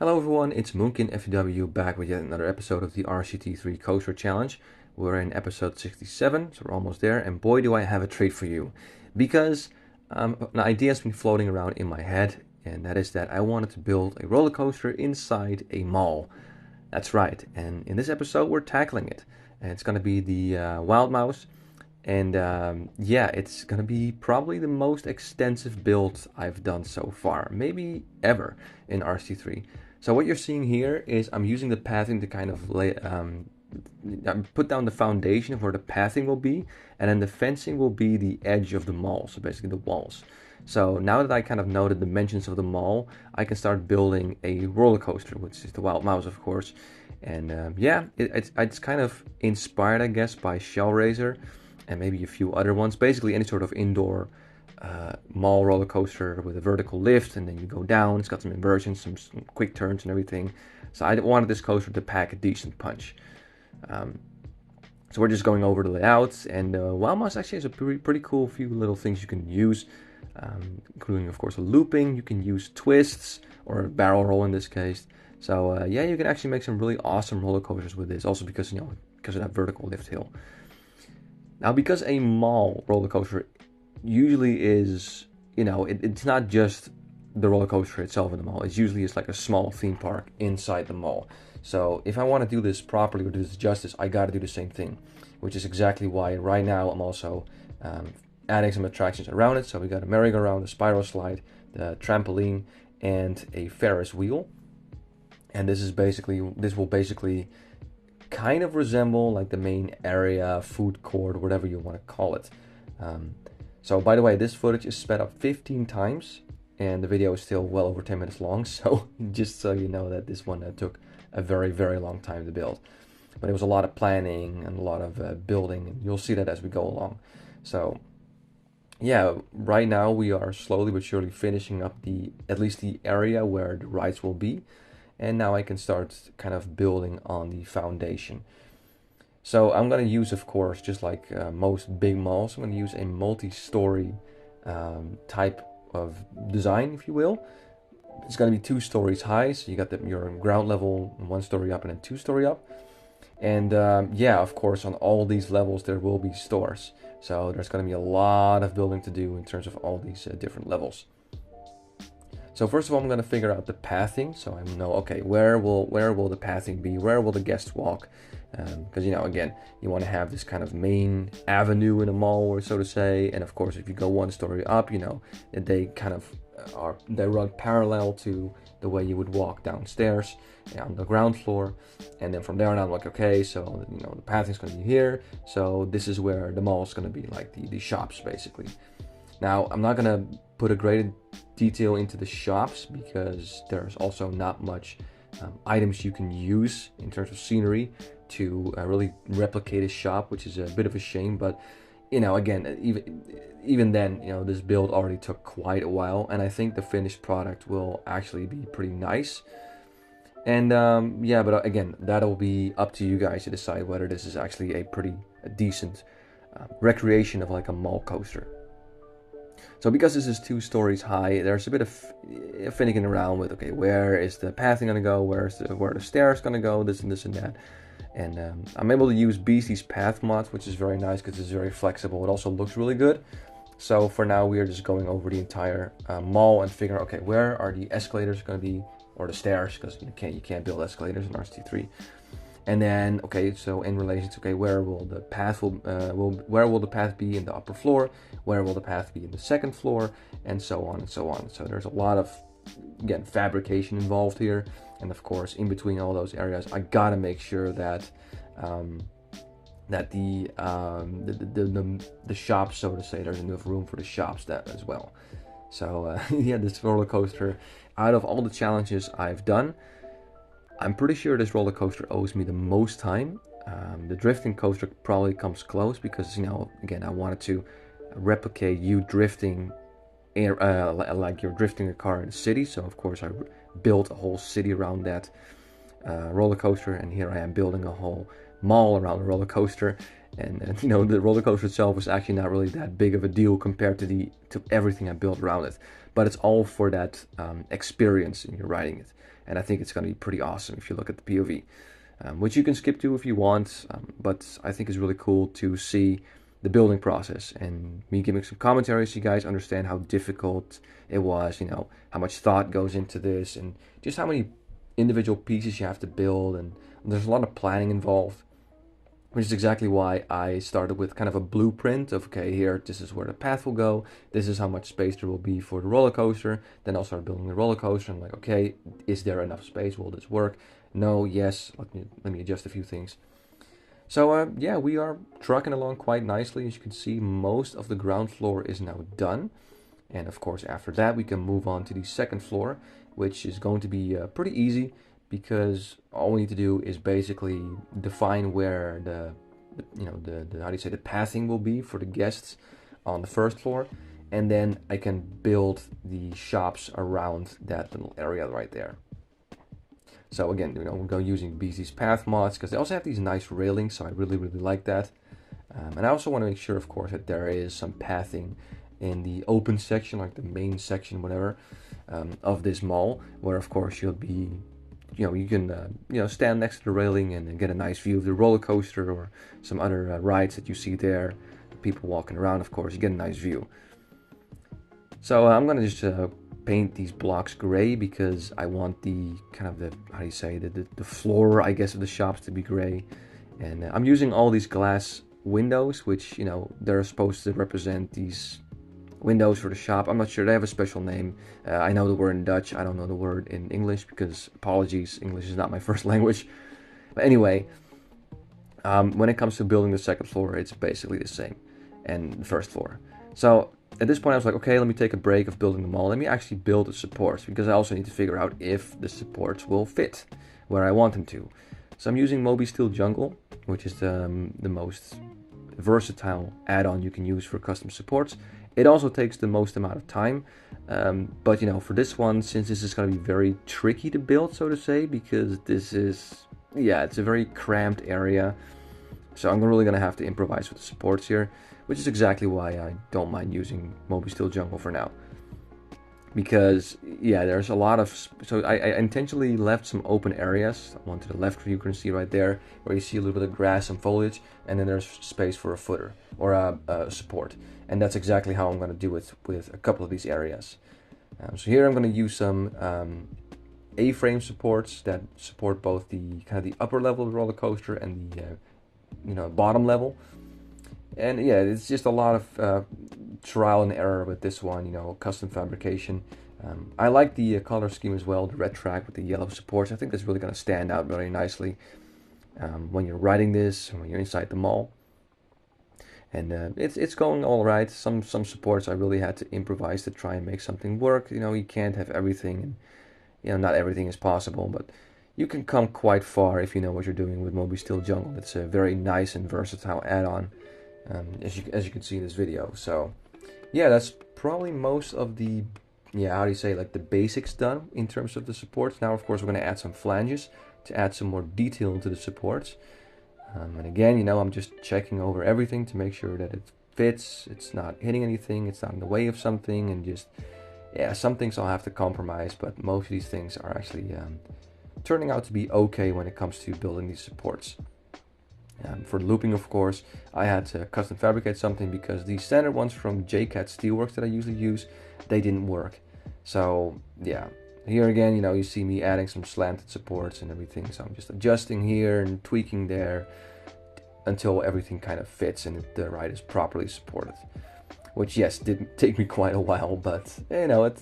Hello everyone, it's Moonkin FW back with yet another episode of the RCT3 Coaster Challenge. We're in episode 67, so we're almost there, and boy do I have a treat for you. Because an idea has been floating around in my head, and that is that I wanted to build a roller coaster inside a mall. That's right, and in this episode we're tackling it. And it's going to be the Wild Mouse, and yeah, it's going to be probably the most extensive build I've done so far, maybe ever in RC3. So what you're seeing here is I'm using the pathing to kind of put down the foundation of where the pathing will be, and then the fencing will be the edge of the mall, so basically the walls. So now that I kind of know the dimensions of the mall, I can start building a roller coaster, which is the Wild Mouse, of course. And yeah, it's kind of inspired, I guess, by Shellraiser and maybe a few other ones. Basically any sort of indoor mall roller coaster with a vertical lift, and then you go down. It's got some inversions, some quick turns and everything. So I wanted this coaster to pack a decent punch. So we're just going over the layouts, and Wild Mouse actually has a pretty cool few little things you can use, including of course a looping. You can use twists or a barrel roll in this case. So yeah, you can actually make some really awesome roller coasters with this, also because because of that vertical lift hill. Now, because a mall roller coaster usually is, it's not just the roller coaster itself in the mall. It's usually like a small theme park inside the mall. So if I want to do this properly or do this justice, I got to do the same thing, which is exactly why right now I'm also adding some attractions around it. So we got a merry-go-round, a spiral slide, the trampoline, and a Ferris wheel. And this will basically kind of resemble like the main area, food court, whatever you want to call it. So by the way, this footage is sped up 15 times, and the video is still well over 10 minutes long. So just so you know that this one took a very, very long time to build. But it was a lot of planning and a lot of building, and you'll see that as we go along. So yeah, right now we are slowly but surely finishing up at least the area where the rides will be. And now I can start kind of building on the foundation. So I'm going to use, of course, just like most big malls, I'm going to use a multi-story type of design, if you will. It's going to be 2 stories high, so you got your ground level 1 story up and then 2 story up. And yeah, of course, on all these levels there will be stores. So there's going to be a lot of building to do in terms of all these different levels. So first of all, I'm going to figure out the pathing, so I know, okay, where will the pathing be? Where will the guests walk? Because again, you want to have this kind of main avenue in a mall, or so to say. And of course, if you go 1 story up, they kind of they run parallel to the way you would walk downstairs on the ground floor. And then from there on, I'm like, okay, so the pathing is going to be here. So this is where the mall is going to be, like the shops, basically. Now, I'm not going to put a great detail into the shops because there's also not much items you can use in terms of scenery to really replicate a shop, which is a bit of a shame. But again, even then, this build already took quite a while, and I think the finished product will actually be pretty nice. And yeah, but again, that'll be up to you guys to decide whether this is actually a decent recreation of like a mall coaster. So because this is 2 stories high, there's a bit of finicking around with, okay, where is the pathing going to go? Where the stairs going to go? This and this and that. And I'm able to use Beastie's path mods, which is very nice because it's very flexible. It also looks really good. So for now, we are just going over the entire mall and figuring, okay, where are the escalators going to be, or the stairs, because you can't build escalators in RCT3. And then, okay, so in relation to, okay, where will the path be in the upper floor? Where will the path be in the 2nd floor? And so on and so on. So there's a lot of, again, fabrication involved here. And of course, in between all those areas, I gotta make sure that the shops, so to say, there's enough room for the shops as well. So yeah, this roller coaster, out of all the challenges I've done, I'm pretty sure this roller coaster owes me the most time. The drifting coaster probably comes close because, again, I wanted to replicate you drifting, like you're drifting a car in the city. So, of course, I built a whole city around that roller coaster. And here I am building a whole mall around the roller coaster. And you know, the roller coaster itself is actually not really that big of a deal compared to everything I built around it. But it's all for that experience in your riding it. And I think it's going to be pretty awesome if you look at the POV, which you can skip to if you want. But I think it's really cool to see the building process and me giving some commentary so you guys understand how difficult it was, you know, how much thought goes into this and just how many individual pieces you have to build. And there's a lot of planning involved, which is exactly why I started with kind of a blueprint of, okay, here, this is where the path will go. This is how much space there will be for the roller coaster. Then I'll start building the roller coaster. I'm like, okay, is there enough space? Will this work? No, yes, let me adjust a few things. So yeah, we are trucking along quite nicely. As you can see, most of the ground floor is now done. And of course, after that, we can move on to the second floor, which is going to be pretty easy because all we need to do is basically define where the how do you say, the pathing will be for the guests on the first floor. And then I can build the shops around that little area right there. So again, you know, we'll go using BZ's path mods because they also have these nice railings, so I really like that. And I also want to make sure, of course, that there is some pathing in the open section, like the main section, whatever, of this mall, where of course you'll be, you know, you can stand next to the railing and get a nice view of the roller coaster or some other rides that you see there. People walking around, of course, you get a nice view. So I'm gonna just paint these blocks gray because I want the kind of the, how do you say, the floor, I guess, of the shops to be gray. And I'm using all these glass windows, which, you know, they're supposed to represent these windows for the shop. I'm not sure, they have a special name. I know the word in Dutch, I don't know the word in English because, apologies, English is not my first language. But anyway, when it comes to building the second floor, it's basically the same, and the first floor. So at this point I was like, okay, let me take a break of building the mall. Let me actually build the supports because I also need to figure out if the supports will fit where I want them to. So I'm using Moby Steel Jungle, which is the most versatile add-on you can use for custom supports. It also takes the most amount of time, but you know, for this one, since this is going to be very tricky to build, so to say, because this is, yeah, it's a very cramped area, so I'm really going to have to improvise with the supports here, which is exactly why I don't mind using Moby Steel Jungle for now. Because, yeah, there's a lot of, so I intentionally left some open areas. One to the left, where you can see right there, where you see a little bit of grass and foliage, and then there's space for a footer or a support. And that's exactly how I'm going to do it with a couple of these areas. So here I'm going to use some A-frame supports that support both the kind of the upper level of the roller coaster and the bottom level. And yeah, it's just a lot of trial and error with this one, you know, custom fabrication. I like the color scheme as well, the red track with the yellow supports. I think that's really going to stand out very nicely when you're riding this and when you're inside the mall. And it's going all right. Some supports I really had to improvise to try and make something work. You know, you can't have everything, and you know, not everything is possible, but you can come quite far if you know what you're doing with Moby Steel Jungle. It's a very nice and versatile add-on, as you can see in this video. So yeah, that's probably most of the, yeah, how do you say, like the basics done in terms of the supports. Now, of course, we're going to add some flanges to add some more detail into the supports. And again, you know, I'm just checking over everything to make sure that it fits, it's not hitting anything, it's not in the way of something, and just, yeah, some things I'll have to compromise, but most of these things are actually turning out to be okay when it comes to building these supports. For looping, of course, I had to custom fabricate something because the standard ones from JCat Steelworks that I usually use, they didn't work. So yeah, here again, you know, you see me adding some slanted supports and everything. So I'm just adjusting here and tweaking there until everything kind of fits and the ride is properly supported. Which, yes, did take me quite a while, but you know, it's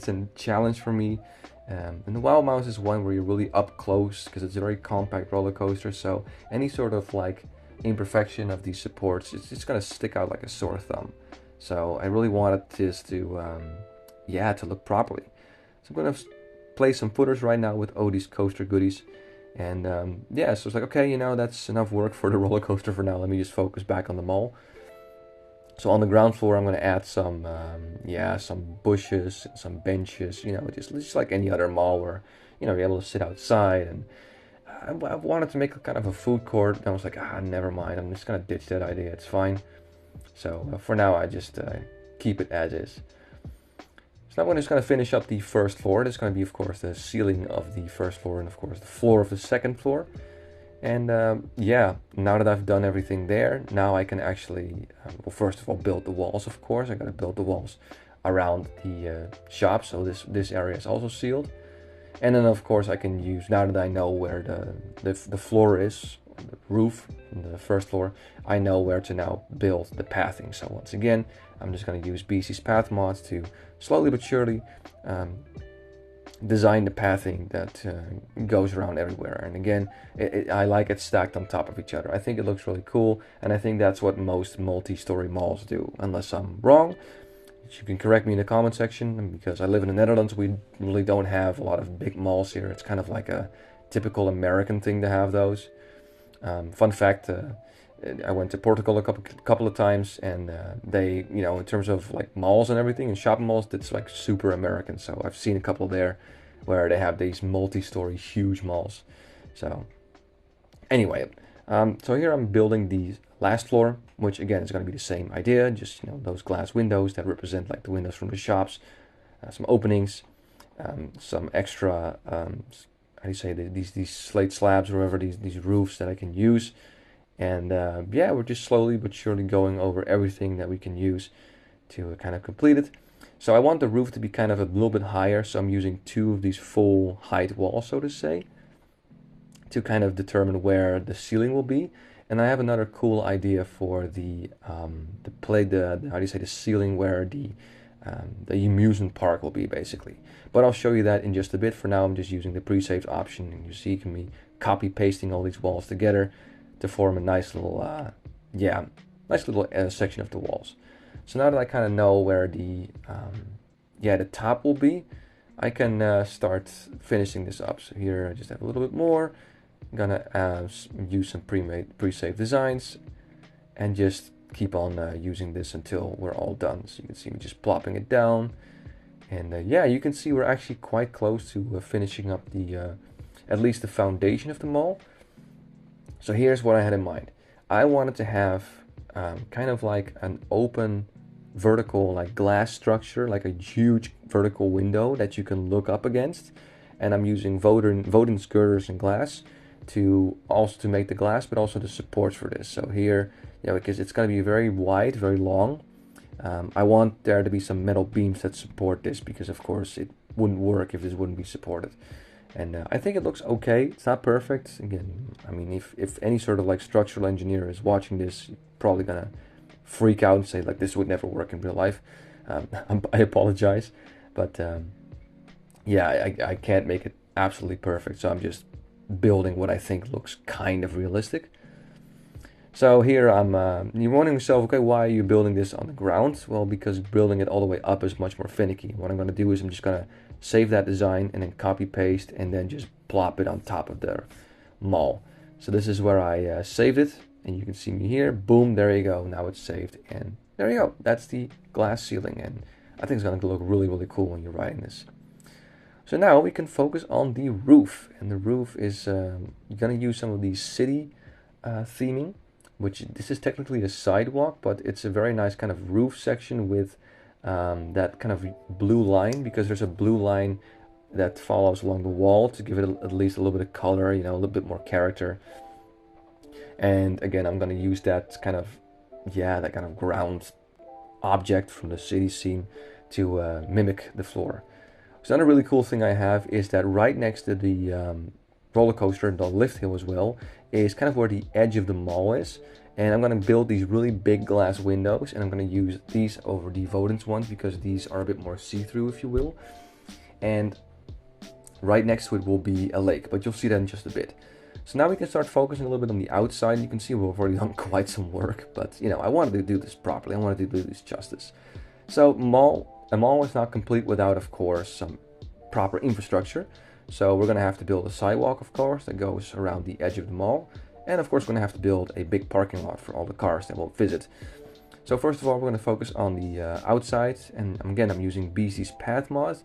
a challenge for me. And the Wild Mouse is one where you're really up close because it's a very compact roller coaster. So any sort of like imperfection of these supports, it's just gonna stick out like a sore thumb. So I really wanted this to, to look properly. So I'm gonna play some footers right now with Odie's Coaster Goodies. And yeah, so it's like, okay, you know, that's enough work for the roller coaster for now. Let me just focus back on the mall. So on the ground floor, I'm going to add some bushes, some benches, you know, just like any other mall where, you know, you're able to sit outside and I wanted to make a kind of a food court. And I was like, never mind. I'm just gonna ditch that idea. It's fine. So for now, I just keep it as is. So now I'm just gonna finish up the first floor. This is gonna be, of course, the ceiling of the first floor and, of course, the floor of the second floor. And yeah, now that I've done everything there, now I can actually, well, first of all, build the walls, of course. I gotta build the walls around the shop, so this area is also sealed. And then, of course, I can use, now that I know where the floor is, the roof, the first floor, I know where to now build the pathing. So once again, I'm just going to use BC's path mods to slowly but surely design the pathing that goes around everywhere. And again, I like it stacked on top of each other. I think it looks really cool, and I think that's what most multi-story malls do, unless I'm wrong. You can correct me in the comment section, because I live in the Netherlands. We really don't have a lot of big malls here. It's kind of like a typical American thing to have those. Fun fact, I went to Portugal a couple of times, and they, you know, in terms of like malls and everything, and shopping malls, it's like super American. So I've seen a couple there where they have these multi-story huge malls. So anyway, so here I'm building the last floor, which again is going to be the same idea, just, you know, those glass windows that represent like the windows from the shops, some openings, some extra, how do you say, these slate slabs or whatever, these roofs that I can use. And yeah, we're just slowly but surely going over everything that we can use to kind of complete it. So I want the roof to be kind of a little bit higher, so I'm using 2 of these full height walls, so to say, to kind of determine where the ceiling will be. And I have another cool idea for the how do you say, the ceiling where the amusement park will be, basically. But I'll show you that in just a bit. For now, I'm just using the pre-saved option, and you see, you can be copy pasting all these walls together to form a nice little section of the walls. So now that I kind of know where the top will be, I can start finishing this up. So here I just have a little bit more. I'm gonna use some pre-saved designs and just keep on using this until we're all done. So you can see me just plopping it down, and yeah, you can see we're actually quite close to finishing up the at least the foundation of the mall. So here's what I had in mind. I wanted to have kind of like an open vertical, like glass structure, like a huge vertical window that you can look up against. And I'm using Woden girders and glass to make the glass, but also the supports for this. So here, you know, because it's going to be very wide, very long, I want there to be some metal beams that support this, because of course it wouldn't work if this wouldn't be supported. And I think it looks okay. It's not perfect. Again, I mean, if any sort of like structural engineer is watching this, you're probably gonna freak out and say like, this would never work in real life. I apologize, but yeah, I can't make it absolutely perfect. So I'm just building what I think looks kind of realistic. So here you're wondering yourself, okay, why are you building this on the ground? Well, because building it all the way up is much more finicky. What I'm going to do is I'm just going to save that design and then copy paste and then just plop it on top of the mall. So this is where I saved it, and you can see me here. Boom, there you go. Now it's saved, and there you go. That's the glass ceiling, and I think it's going to look really, really cool when you're writing this. So now we can focus on the roof, and the roof is you're going to use some of the city theming, which this is technically a sidewalk, but it's a very nice kind of roof section with that kind of blue line, because there's a blue line that follows along the wall to give it at least a little bit of color, you know, a little bit more character. And again, I'm going to use that kind of ground object from the city scene to mimic the floor. So another really cool thing I have is that right next to the roller coaster and the lift hill as well is kind of where the edge of the mall is. And I'm going to build these really big glass windows, and I'm going to use these over the Woden's ones because these are a bit more see-through, if you will. And right next to it will be a lake, but you'll see that in just a bit. So now we can start focusing a little bit on the outside. You can see we've already done quite some work, but you know, I wanted to do this properly. I wanted to do this justice. So a mall is not complete without, of course, some proper infrastructure. So we're going to have to build a sidewalk, of course, that goes around the edge of the mall. And of course, we're going to have to build a big parking lot for all the cars that we'll visit. So first of all, we're going to focus on the outside. And again, I'm using BC's path mod.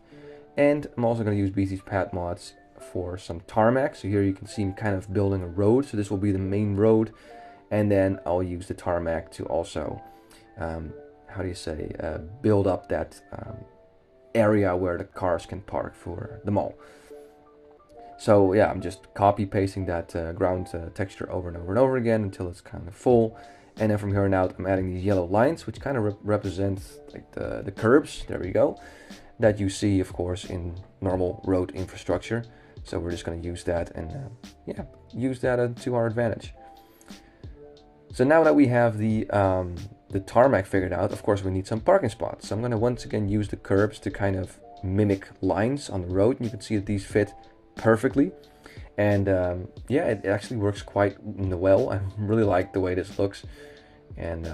And I'm also going to use BC's path mods for some tarmac. So here you can see me kind of building a road. So this will be the main road. And then I'll use the tarmac to also, how do you say, build up that area where the cars can park for the mall. So yeah, I'm just copy pasting that ground texture over and over and over again until it's kind of full. And then from here on out, I'm adding these yellow lines, which kind of represent like the curbs. There we go. That you see, of course, in normal road infrastructure. So we're just going to use that and yeah, use that to our advantage. So now that we have the tarmac figured out, of course, we need some parking spots. So I'm going to once again use the curbs to kind of mimic lines on the road. And you can see that these fit perfectly. And yeah, it actually works quite well. I really like the way this looks. And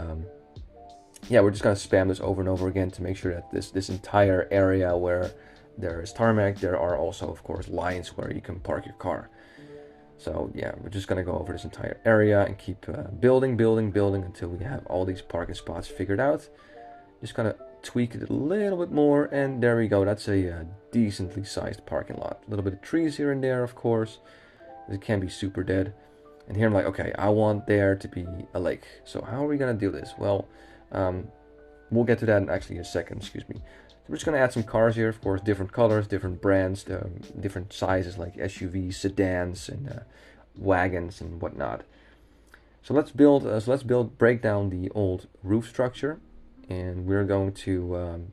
yeah, we're just going to spam this over and over again to make sure that this entire area where there is tarmac, there are also, of course, lines where you can park your car. So yeah, we're just going to go over this entire area and keep building until we have all these parking spots figured out. Just going to tweak it a little bit more, and there we go. That's a decently sized parking lot. A little bit of trees here and there, of course. It can be super dead. And here I'm like, okay, I want there to be a lake. So how are we going to do this? Well, we'll get to that in actually a second, excuse me. So we're just going to add some cars here, of course, different colors, different brands, different sizes like SUVs, sedans, and wagons and whatnot. So let's break down the old roof structure, and we're going to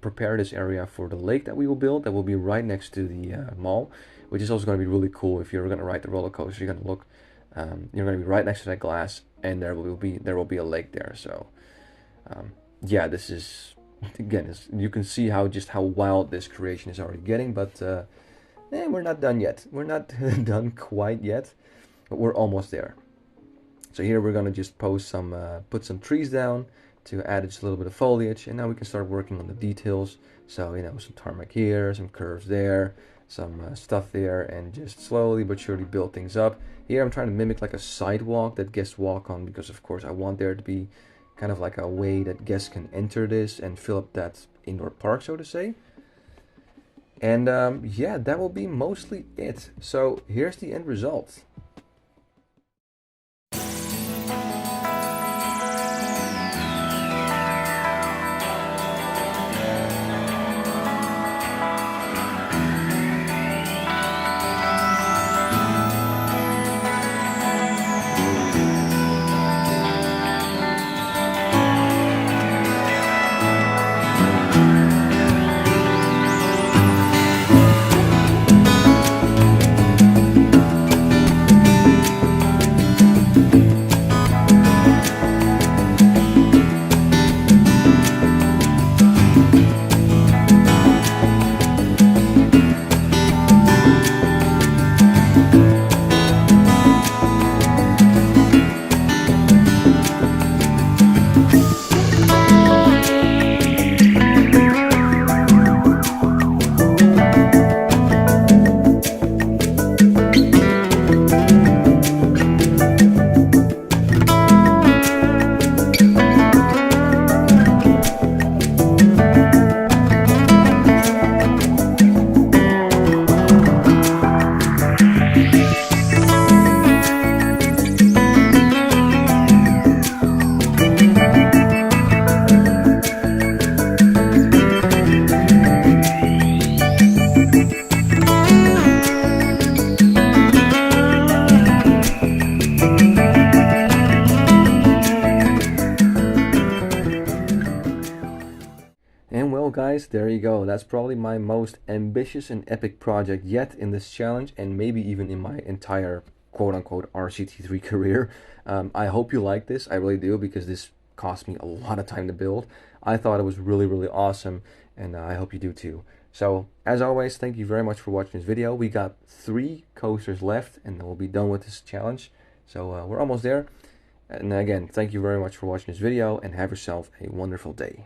prepare this area for the lake that we will build. That will be right next to the mall, which is also going to be really cool. If you're going to ride the roller coaster, you're going to look, you're going to be right next to that glass, and there will be a lake there. So yeah, this is, again, you can see how wild this creation is already getting, but we're not done yet. We're not done quite yet, but we're almost there. So here we're gonna just put some trees down to add just a little bit of foliage, and now we can start working on the details. So, you know, some tarmac here, some curves there, some stuff there, and just slowly but surely build things up. Here I'm trying to mimic like a sidewalk that guests walk on, because of course I want there to be kind of like a way that guests can enter this and fill up that indoor park, so to say. And yeah, that will be mostly it. So here's the end result. And well guys, there you go. That's probably my most ambitious and epic project yet in this challenge, and maybe even in my entire quote-unquote RCT3 career. I hope you like this. I really do, because this cost me a lot of time to build. I thought it was really, really awesome, and I hope you do too. So as always, thank you very much for watching this video. We got 3 coasters left and then we'll be done with this challenge. So we're almost there. And again, thank you very much for watching this video, and have yourself a wonderful day.